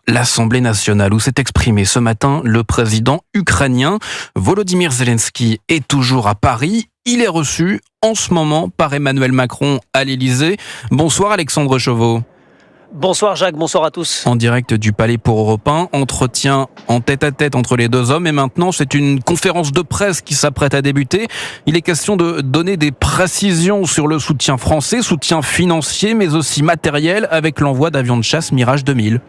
l'Assemblée nationale où s'est exprimé ce matin le président ukrainien. Volodymyr Zelensky est toujours à Paris. Il est reçu en ce moment par Emmanuel Macron à l'Élysée. Bonsoir Alexandre Chauveau. Bonsoir Jacques, bonsoir à tous. En direct du Palais pour Europe 1, entretien en tête-à-tête entre les deux hommes. Et maintenant, c'est une conférence de presse qui s'apprête à débuter. Il est question de donner des précisions sur le soutien français, soutien financier, mais aussi matériel, avec l'envoi d'avions de chasse Mirage 2000.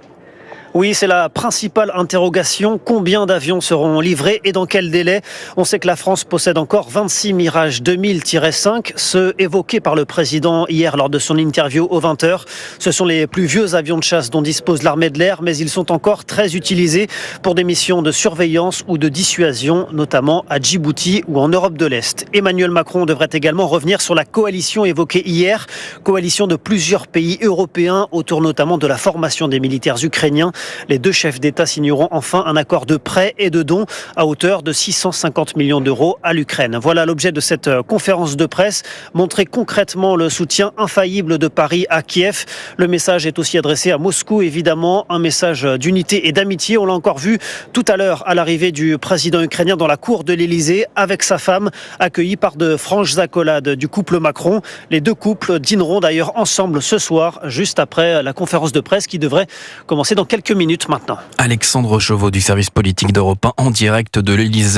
Oui, c'est la principale interrogation. Combien d'avions seront livrés et dans quel délai ? On sait que la France possède encore 26 Mirage 2000-5, ceux évoqués par le président hier lors de son interview au 20h. Ce sont les plus vieux avions de chasse dont dispose l'armée de l'air, mais ils sont encore très utilisés pour des missions de surveillance ou de dissuasion, notamment à Djibouti ou en Europe de l'Est. Emmanuel Macron devrait également revenir sur la coalition évoquée hier, coalition de plusieurs pays européens autour notamment de la formation des militaires ukrainiens. Les deux chefs d'État signeront enfin un accord de prêt et de dons à hauteur de 650 millions d'euros à l'Ukraine. Voilà l'objet de cette conférence de presse, montrer concrètement le soutien infaillible de Paris à Kiev. Le message est aussi adressé à Moscou, évidemment, un message d'unité et d'amitié. On l'a encore vu tout à l'heure à l'arrivée du président ukrainien dans la cour de l'Élysée avec sa femme, accueillie par de franches accolades du couple Macron. Les deux couples dîneront d'ailleurs ensemble ce soir, juste après la conférence de presse qui devrait commencer dans quelques minutes maintenant. Alexandre Chauveau du service politique d'Europe 1 en direct de l'Élysée.